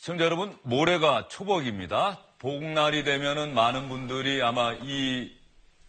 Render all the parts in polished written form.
시청자 여러분, 모레가 초복입니다. 복날이 되면은 많은 분들이 아마 이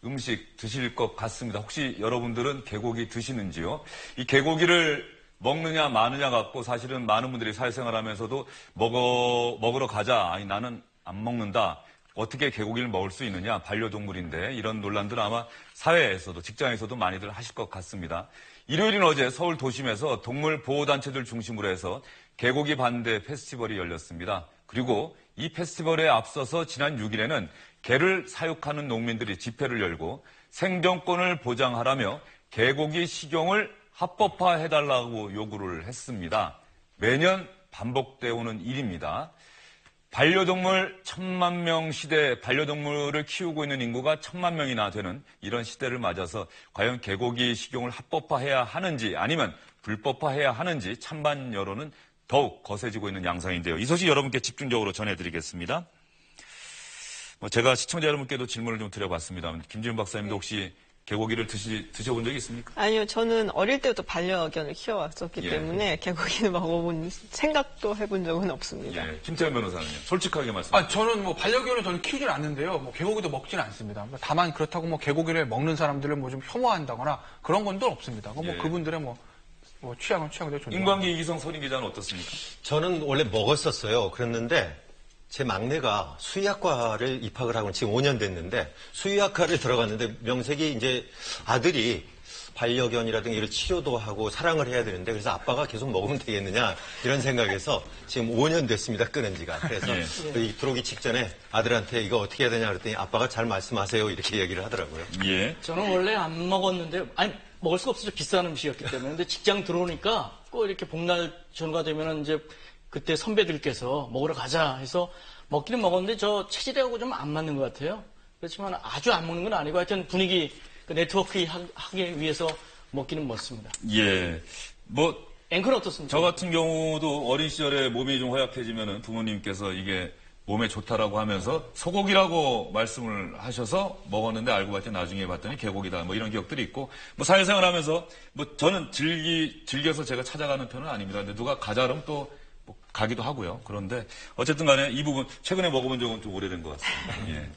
음식 드실 것 같습니다. 혹시 여러분들은 개고기 드시는지요? 이 개고기를 먹느냐 마느냐 갖고 사실은 많은 분들이 사회생활하면서도 먹으러 가자. 아니 나는 안 먹는다. 어떻게 개고기를 먹을 수 있느냐? 반려동물인데 이런 논란들은 아마 사회에서도 직장에서도 많이들 하실 것 같습니다. 일요일인 어제 서울 도심에서 동물 보호단체들 중심으로 해서 개고기 반대 페스티벌이 열렸습니다. 그리고 이 페스티벌에 앞서서 지난 6일에는 개를 사육하는 농민들이 집회를 열고 생존권을 보장하라며 개고기 식용을 합법화해달라고 요구를 했습니다. 매년 반복되어 오는 일입니다. 반려동물 1000만 명 시대, 반려동물을 키우고 있는 인구가 1000만 명이나 되는 이런 시대를 맞아서 과연 개고기 식용을 합법화해야 하는지 아니면 불법화해야 하는지 찬반 여론은 더욱 거세지고 있는 양상인데요. 이 소식 여러분께 집중적으로 전해드리겠습니다. 제가 시청자 여러분께도 질문을 좀 드려봤습니다. 김지훈 박사님도 혹시 개고기를 드셔본 적이 있습니까? 아니요. 저는 어릴 때부터 반려견을 키워왔었기 때문에 개고기를 먹어본 생각도 해본 적은 없습니다. 예. 김태현 변호사는요? 솔직하게 말씀하세요. 저는 반려견을 저는 키우질 않는데요. 개고기도 먹지는 않습니다. 다만 그렇다고 개고기를 먹는 사람들을 좀 혐오한다거나 그런 건 또 없습니다. 그분들의 취향은 취향대로 존중합니다. 인광기 이기성 선임 기자는 어떻습니까? 저는 원래 먹었었어요. 그랬는데 제 막내가 수의학과를 입학을 하고 지금 5년 됐는데 수의학과를 들어갔는데 명색이 이제 아들이 반려견이라든가 이런 치료도 하고 사랑을 해야 되는데 그래서 아빠가 계속 먹으면 되겠느냐 이런 생각에서 지금 5년 됐습니다. 끊은 지가. 그래서 들어오기 직전에 아들한테 이거 어떻게 해야 되냐 그랬더니 아빠가 잘 말씀하세요 이렇게 얘기를 하더라고요. 예. 저는 원래 안 먹었는데 먹을 수가 없었죠. 비싼 음식이었기 때문에. 근데 직장 들어오니까 꼭 이렇게 복날 전후가 되면은 이제 그때 선배들께서 먹으러 가자 해서 먹기는 먹었는데 저 체질하고 좀 안 맞는 것 같아요. 그렇지만 아주 안 먹는 건 아니고 하여튼 분위기 네트워크 하기 위해서 먹기는 먹습니다. 예. 앵커는 어떻습니까? 저 같은 경우도 어린 시절에 몸이 좀 허약해지면은 부모님께서 이게 몸에 좋다라고 하면서 소고기라고 말씀을 하셔서 먹었는데 알고 봤더니 나중에 봤더니 개고기다. 이런 기억들이 있고 사회생활 하면서 저는 즐겨서 제가 찾아가는 편은 아닙니다. 근데 누가 가자 그러면 또 가기도 하고요. 그런데 어쨌든 간에 이 부분 최근에 먹어본 적은 좀 오래된 것 같습니다. 예.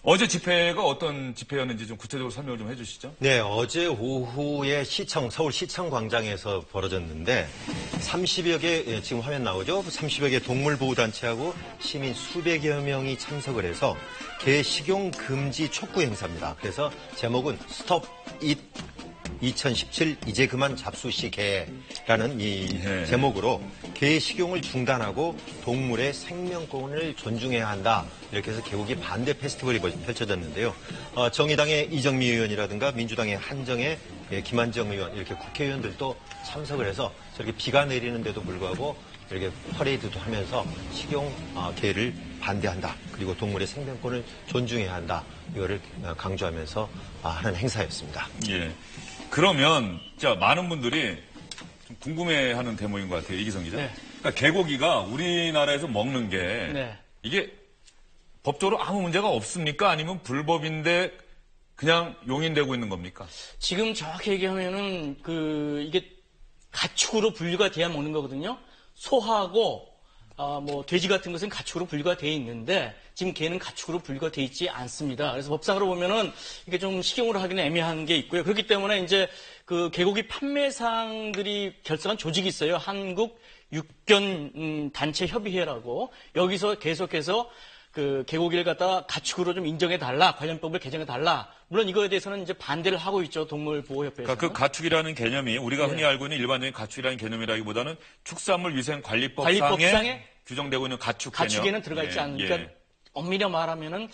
어제 집회가 어떤 집회였는지 좀 구체적으로 설명을 좀 해주시죠. 네, 어제 오후에 서울 시청 광장에서 벌어졌는데 30여 개, 지금 화면 나오죠? 30여 개 동물보호단체하고 시민 수백여 명이 참석을 해서 개 식용 금지 촉구 행사입니다. 그래서 제목은 스톱 잇 2017 이제 그만 잡수시 개라는 이 제목으로 개 식용을 중단하고 동물의 생명권을 존중해야 한다. 이렇게 해서 개고기 반대 페스티벌이 펼쳐졌는데요. 정의당의 이정미 의원이라든가 민주당의 한정혜, 김한정 의원 이렇게 국회의원들도 참석을 해서 저렇게 비가 내리는데도 불구하고 이렇게 퍼레이드도 하면서 식용 개를 반대한다. 그리고 동물의 생명권을 존중해야 한다. 이거를 강조하면서 하는 행사였습니다. 예. 그러면 많은 분들이 좀 궁금해하는 대목인 것 같아요. 이기성 기자. 네. 그러니까 개고기가 우리나라에서 먹는 게 이게 법적으로 아무 문제가 없습니까? 아니면 불법인데 그냥 용인되고 있는 겁니까? 지금 정확히 얘기하면은 이게 가축으로 분류가 돼야 먹는 거거든요. 소하고 돼지 같은 것은 가축으로 분류가 돼 있는데 지금 개는 가축으로 분류가 돼 있지 않습니다. 그래서 법상으로 보면은 이게 좀 식용으로 하기는 애매한 게 있고요. 그렇기 때문에 이제 개고기 판매상들이 결성한 조직이 있어요. 한국 육견 단체 협의회라고 여기서 계속해서 개고기를 갖다가 가축으로 좀 인정해달라, 관련법을 개정해달라. 물론 이거에 대해서는 이제 반대를 하고 있죠, 동물보호협회에서. 그러니까 가축이라는 개념이 우리가 흔히 알고 있는 일반적인 가축이라는 개념이라기보다는 축산물위생관리법상에 규정되고 있는 가축 개념. 가축에는 들어가 있지 않으니까 엄밀히 말하면은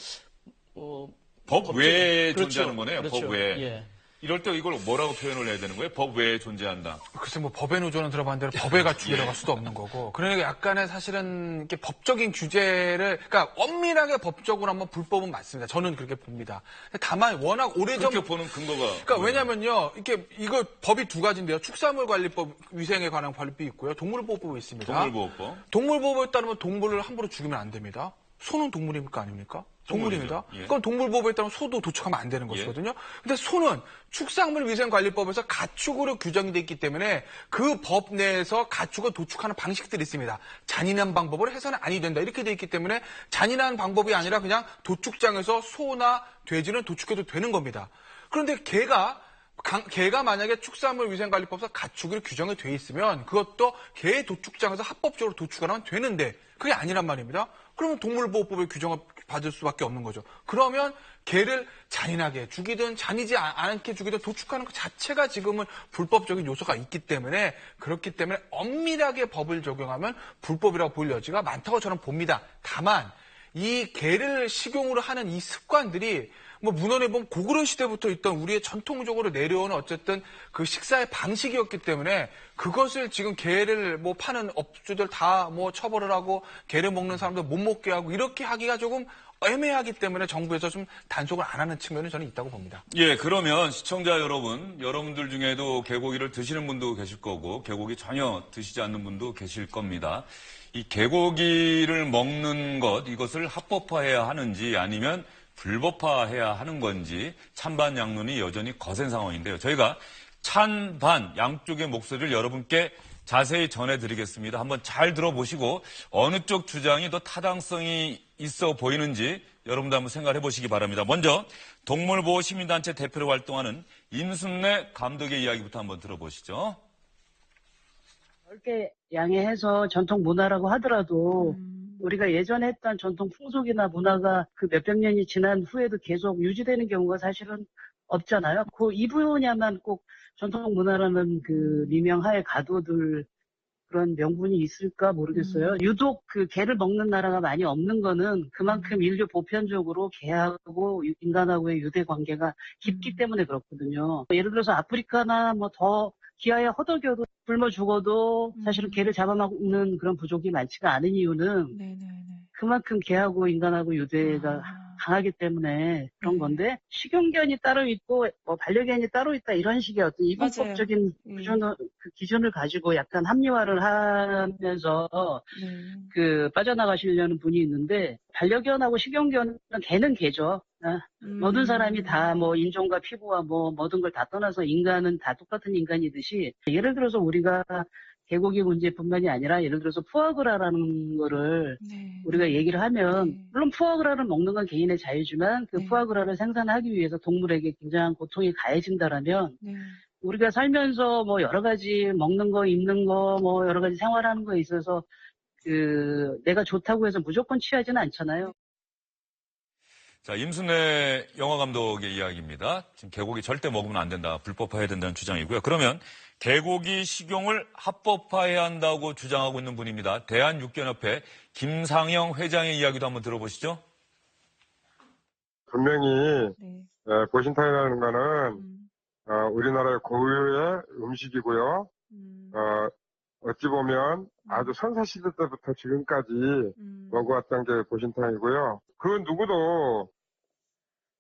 법 외에 그렇죠. 존재하는 거네요. 그렇죠. 법 외에. 예. 이럴 때 이걸 뭐라고 표현을 해야 되는 거예요? 법 외에 존재한다. 글쎄 법의 노조는 들어봤는데 법의 가축이라고 할 수도 없는 거고. 그러니까 약간의 사실은 이렇게 법적인 규제를 그러니까 엄밀하게 법적으로 한번 불법은 맞습니다. 저는 그렇게 봅니다. 다만 워낙 오래전 그렇게 보는 근거가 그러니까 왜냐면요. 이거 법이 두 가지인데요. 축산물관리법 위생에 관한 관리법이 있고요. 동물보호법이 있습니다. 동물보호법. 동물보호법에 따르면 동물을 함부로 죽이면 안 됩니다. 소는 동물입니까 아닙니까? 동물입니다. 예. 그럼 동물보호법에 따르면 소도 도축하면 안 되는 것이거든요. 근데 소는 축산물위생관리법에서 가축으로 규정이 돼 있기 때문에 그 법 내에서 가축을 도축하는 방식들이 있습니다. 잔인한 방법으로 해서는 아니 된다. 이렇게 돼 있기 때문에 잔인한 방법이 아니라 그냥 도축장에서 소나 돼지는 도축해도 되는 겁니다. 그런데 개가 만약에 축산물위생관리법에서 가축으로 규정이 돼 있으면 그것도 개 도축장에서 합법적으로 도축하면 되는데 그게 아니란 말입니다. 그러면 동물보호법의 규정을 받을 수밖에 없는 거죠. 그러면 개를 잔인하게 죽이든 잔이지 않게 죽이든 도축하는 것 자체가 지금은 불법적인 요소가 있기 때문에 그렇기 때문에 엄밀하게 법을 적용하면 불법이라고 볼 여지가 많다고 저는 봅니다. 다만 이 개를 식용으로 하는 이 습관들이 뭐 문헌에 보면 고구려 시대부터 있던 우리의 전통적으로 내려오는 어쨌든 그 식사의 방식이었기 때문에 그것을 지금 개를 뭐 파는 업주들 다 뭐 처벌을 하고 개를 먹는 사람들 못 먹게 하고 이렇게 하기가 조금 애매하기 때문에 정부에서 좀 단속을 안 하는 측면은 저는 있다고 봅니다. 예, 그러면 시청자 여러분들 중에도 개고기를 드시는 분도 계실 거고 개고기 전혀 드시지 않는 분도 계실 겁니다. 이 개고기를 먹는 것, 이것을 합법화해야 하는지 아니면 불법화해야 하는 건지 찬반 양론이 여전히 거센 상황인데요. 저희가 찬반 양쪽의 목소리를 여러분께 자세히 전해드리겠습니다. 한번 잘 들어보시고 어느 쪽 주장이 더 타당성이 있어 보이는지 여러분도 한번 생각해 보시기 바랍니다. 먼저 동물보호 시민단체 대표로 활동하는 임순례 감독의 이야기부터 한번 들어보시죠. 넓게 양해해서 전통 문화라고 하더라도 우리가 예전에 했던 전통 풍속이나 문화가 그 몇백 년이 지난 후에도 계속 유지되는 경우가 사실은 없잖아요. 이 분야만 꼭 전통 문화라는 그 미명하에 가둬둘 그런 명분이 있을까 모르겠어요. 유독 그 개를 먹는 나라가 많이 없는 거는 그만큼 인류 보편적으로 개하고 인간하고의 유대 관계가 깊기 때문에 그렇거든요. 예를 들어서 아프리카나 뭐 더 기아에 허덕여도 굶어 죽어도 사실은 개를 잡아먹는 그런 부족이 많지가 않은 이유는 그만큼 개하고 인간하고 유대가 강하기 때문에 그런 건데 식용견이 따로 있고 뭐 반려견이 따로 있다 이런 식의 어떤 이분법적인 기준을 가지고 약간 합리화를 하면서 그 빠져나가시려는 분이 있는데 반려견하고 식용견은 개는 개죠. 모든 사람이 다 뭐 인종과 피부와 뭐 모든 걸 다 떠나서 인간은 다 똑같은 인간이듯이 예를 들어서 우리가 개고기 문제뿐만이 아니라 예를 들어서 푸아그라라는 거를 우리가 얘기를 하면 물론 푸아그라를 먹는 건 개인의 자유지만 그 푸아그라를 생산하기 위해서 동물에게 굉장한 고통이 가해진다라면 우리가 살면서 뭐 여러 가지 먹는 거, 입는 거, 뭐 여러 가지 생활하는 거에 있어서 그 내가 좋다고 해서 무조건 취하지는 않잖아요. 자, 임순례 영화감독의 이야기입니다. 지금 개고기 절대 먹으면 안 된다, 불법화해야 된다는 주장이고요. 그러면 개고기 식용을 합법화해야 한다고 주장하고 있는 분입니다. 대한육견협회 김상영 회장의 이야기도 한번 들어보시죠. 분명히 보신탕이라는 거는 우리나라의 고유의 음식이고요. 어찌 보면 아주 선사시대 때부터 지금까지 먹어왔던 게 보신탕이고요. 그 누구도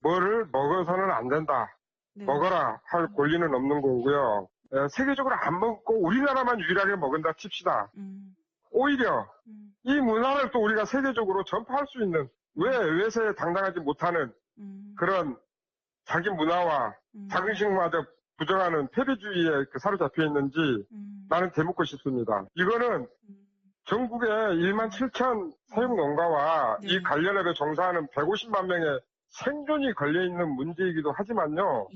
뭐를 먹어서는 안 된다, 먹어라 할 권리는 없는 거고요. 세계적으로 안 먹고 우리나라만 유일하게 먹은다 칩시다. 오히려 이 문화를 또 우리가 세계적으로 전파할 수 있는 왜 외세에 당당하지 못하는 그런 자기 문화와 자긍심마저 부정하는 패배주의에 사로잡혀 있는지 나는 되묻고 싶습니다. 이거는 전국의 1만 7천 사육농가와 이 관련업에 종사하는 150만 명의 생존이 걸려있는 문제이기도 하지만요.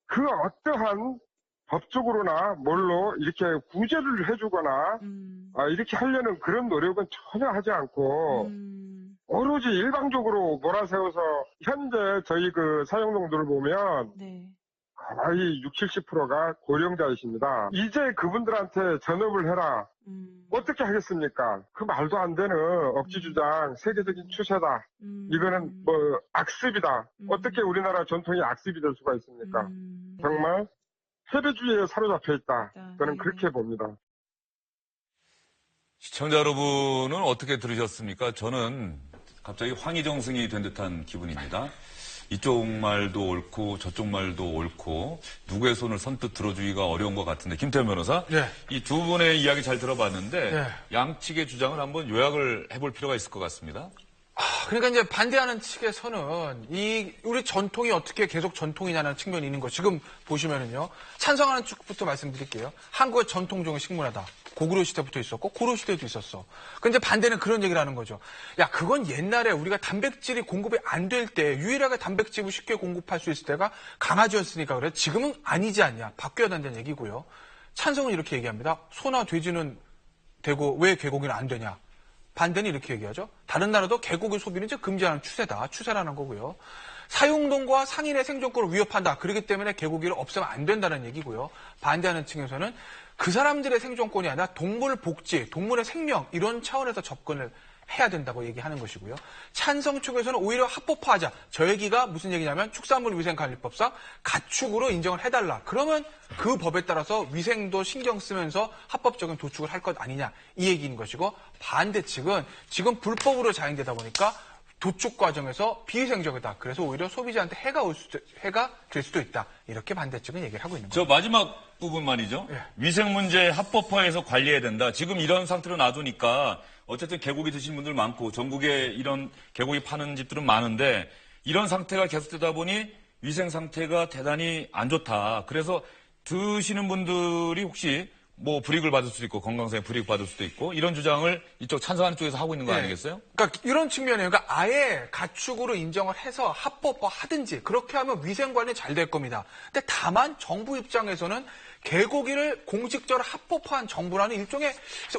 그 어떠한 법적으로나 뭘로 이렇게 구제를 해주거나 이렇게 하려는 그런 노력은 전혀 하지 않고 오로지 일방적으로 몰아세워서 현재 저희 그 사육농들을 보면 거의 60, 70%가 고령자이십니다. 이제 그분들한테 전업을 해라. 어떻게 하겠습니까? 그 말도 안 되는 억지주장, 세계적인 추세다. 이거는 뭐 악습이다. 어떻게 우리나라 전통이 악습이 될 수가 있습니까? 정말 패배주의에 사로잡혀 있다. 저는 그렇게 봅니다. 시청자 여러분은 어떻게 들으셨습니까? 저는 갑자기 황희정승이 된 듯한 기분입니다. 이쪽 말도 옳고 저쪽 말도 옳고 누구의 손을 선뜻 들어주기가 어려운 것 같은데 김태현 변호사, 이 두 분의 이야기 잘 들어봤는데 양측의 주장을 한번 요약을 해볼 필요가 있을 것 같습니다. 그러니까 이제 반대하는 측에서는 우리 전통이 어떻게 계속 전통이냐는 측면이 있는 거. 지금 보시면은요. 찬성하는 측부터 말씀드릴게요. 한국의 전통종의 식문화다. 고구려 시대부터 있었고 고려 시대도 있었어. 근데 반대는 그런 얘기를 하는 거죠. 야, 그건 옛날에 우리가 단백질이 공급이 안 될 때 유일하게 단백질을 쉽게 공급할 수 있을 때가 강아지였으니까 그래. 지금은 아니지 않냐. 바뀌어야 된다는 얘기고요. 찬성은 이렇게 얘기합니다. 소나 돼지는 되고 왜 개고기는 안 되냐. 반대는 이렇게 얘기하죠. 다른 나라도 개고기 소비는 이제 금지하는 추세라는 거고요. 사용동과 상인의 생존권을 위협한다. 그렇기 때문에 개고기를 없애면 안 된다는 얘기고요. 반대하는 층에서는 그 사람들의 생존권이 아니라 동물 복지, 동물의 생명 이런 차원에서 접근을 해야 된다고 얘기하는 것이고요. 찬성 쪽에서는 오히려 합법화하자. 저 얘기가 무슨 얘기냐면 축산물위생관리법상 가축으로 인정을 해달라. 그러면 그 법에 따라서 위생도 신경 쓰면서 합법적인 도축을 할 것 아니냐. 이 얘기인 것이고 반대 측은 지금 불법으로 자행되다 보니까 도축 과정에서 비위생적이다. 그래서 오히려 소비자한테 해가 될 수도 있다. 이렇게 반대측은 얘기를 하고 있는 거죠. 저 마지막 부분 말이죠. 예. 위생 문제 합법화해서 관리해야 된다. 지금 이런 상태로 놔두니까 어쨌든 개고기 드시는 분들 많고 전국에 이런 개고기 파는 집들은 많은데 이런 상태가 계속되다 보니 위생 상태가 대단히 안 좋다. 그래서 드시는 분들이 혹시 뭐 불이익을 받을 수도 있고 건강상에 불이익 받을 수도 있고 이런 주장을 이쪽 찬성하는 쪽에서 하고 있는 거 아니겠어요? 그러니까 이런 측면이에요. 그러니까 아예 가축으로 인정을 해서 합법화 하든지 그렇게 하면 위생 관리 잘 될 겁니다. 근데 다만 정부 입장에서는 개고기를 공식적으로 합법화한 정부라는 일종의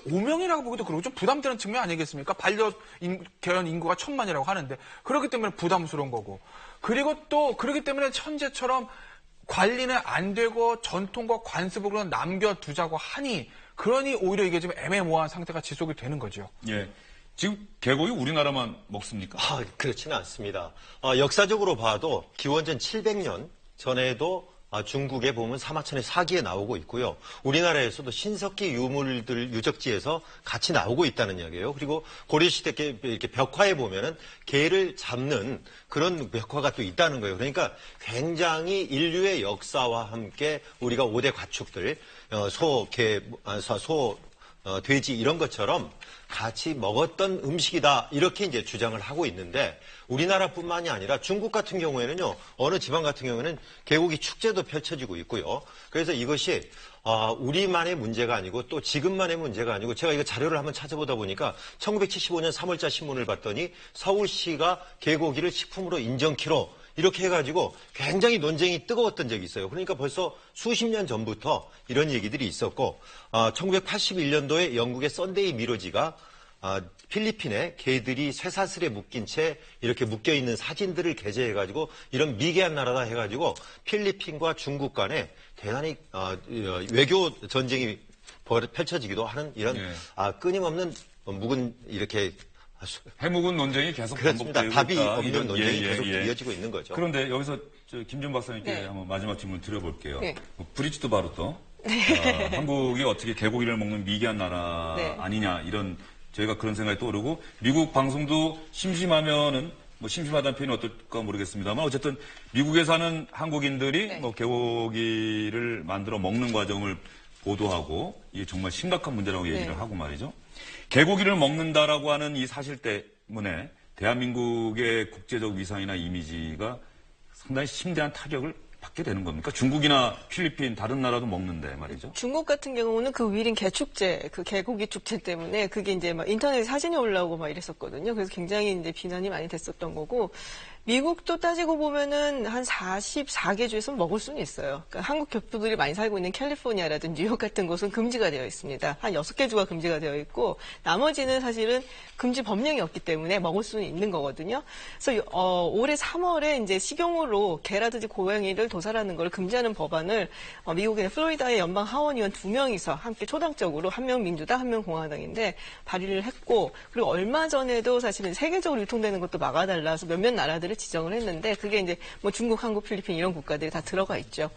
오명이라고 보기도 그러고 좀 부담되는 측면 아니겠습니까? 반려견 인구가 1000만이라고 하는데 그렇기 때문에 부담스러운 거고 그리고 또 그렇기 때문에 현재처럼 관리는 안 되고 전통과 관습으로 남겨두자고 하니 그러니 오히려 이게 지금 애매모호한 상태가 지속이 되는 거죠. 예. 지금 개고기 우리나라만 먹습니까? 그렇지는 않습니다. 역사적으로 봐도 기원전 700년 전에도 중국에 보면 사마천의 사기에 나오고 있고요. 우리나라에서도 신석기 유물들 유적지에서 같이 나오고 있다는 이야기예요. 그리고 고려시대 이렇게 벽화에 보면은 개를 잡는 그런 벽화가 또 있다는 거예요. 그러니까 굉장히 인류의 역사와 함께 우리가 5대 가축들, 소, 개, 돼지 이런 것처럼 같이 먹었던 음식이다. 이렇게 이제 주장을 하고 있는데 우리나라뿐만이 아니라 중국 같은 경우에는요. 어느 지방 같은 경우에는 개고기 축제도 펼쳐지고 있고요. 그래서 이것이 우리만의 문제가 아니고 또 지금만의 문제가 아니고 제가 이거 자료를 한번 찾아보다 보니까 1975년 3월자 신문을 봤더니 서울시가 개고기를 식품으로 인정키로 이렇게 해가지고 굉장히 논쟁이 뜨거웠던 적이 있어요. 그러니까 벌써 수십 년 전부터 이런 얘기들이 있었고 1981년도에 영국의 썬데이 미러지가 필리핀에 개들이 쇠사슬에 묶인 채 이렇게 묶여있는 사진들을 게재해가지고 이런 미개한 나라다 해가지고 필리핀과 중국 간에 대단히 외교 전쟁이 펼쳐지기도 하는 이런 끊임없는 묵은 이렇게 해묵은 논쟁이 계속 그렇습니다. 반복되고 답이 있다. 없는 논쟁이 계속 예. 이어지고 있는 거죠. 그런데 여기서 김준 박사님께 네. 한번 마지막 질문 드려볼게요. 네. 브리지트 바루터 한국이 어떻게 개고기를 먹는 미개한 나라 네. 아니냐 이런 저희가 그런 생각이 떠오르고 미국 방송도 심심하면은 뭐 심심하다는 표현이 어떨까 모르겠습니다만 어쨌든 미국에 사는 한국인들이 네. 뭐 개고기를 만들어 먹는 과정을 보도하고 이게 정말 심각한 문제라고 얘기를 네. 하고 말이죠. 개고기를 먹는다라고 하는 이 사실 때문에 대한민국의 국제적 위상이나 이미지가 상당히 심대한 타격을 받게 되는 겁니까? 중국이나 필리핀 다른 나라도 먹는데 말이죠. 중국 같은 경우는 그 위린 개축제, 그 개고기 축제 때문에 그게 이제 막 인터넷에 사진이 올라오고 막 이랬었거든요. 그래서 굉장히 이제 비난이 많이 됐었던 거고, 미국도 따지고 보면은 한 44개 주에서 먹을 수는 있어요. 그러니까 한국 교포들이 많이 살고 있는 캘리포니아라든지 뉴욕 같은 곳은 금지가 되어 있습니다. 한 6개 주가 금지가 되어 있고, 나머지는 사실은 금지 법령이 없기 때문에 먹을 수는 있는 거거든요. 그래서 올해 3월에 이제 식용으로 개라든지 고양이를 도살하는 걸 금지하는 법안을 미국의 플로리다의 연방 하원의원 2명이서 함께 초당적으로 한 명 민주당, 한 명 공화당인데 발의를 했고, 그리고 얼마 전에도 사실은 세계적으로 유통되는 것도 막아달라서 몇몇 나라들이 지정을 했는데 그게 이제 뭐 중국, 한국, 필리핀 이런 국가들이 다 들어가 있죠.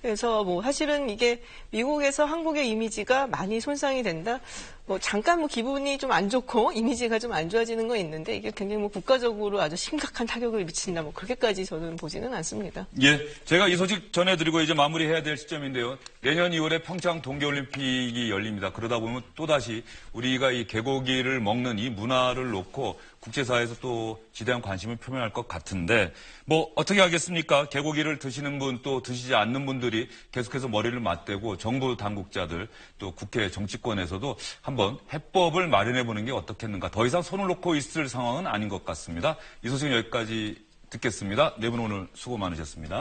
그래서 뭐 사실은 이게 미국에서 한국의 이미지가 많이 손상이 된다. 뭐 잠깐 뭐 기분이 좀 안 좋고 이미지가 좀 안 좋아지는 건 있는데 이게 굉장히 뭐 국가적으로 아주 심각한 타격을 미친다. 뭐 그렇게까지 저는 보지는 않습니다. 예, 제가 이 소식 전해드리고 이제 마무리해야 될 시점인데요. 내년 2월에 평창 동계올림픽이 열립니다. 그러다 보면 또다시 우리가 이 개고기를 먹는 이 문화를 놓고 국제사회에서 또 지대한 관심을 표명할 것 같은데 뭐 어떻게 하겠습니까? 개고기를 드시는 분 또 드시지 않는 분들이 계속해서 머리를 맞대고 정부 당국자들 또 국회 정치권에서도 한번 해법을 마련해 보는 게 어떻겠는가. 더 이상 손을 놓고 있을 상황은 아닌 것 같습니다. 이 소식은 여기까지 듣겠습니다. 네 분 오늘 수고 많으셨습니다.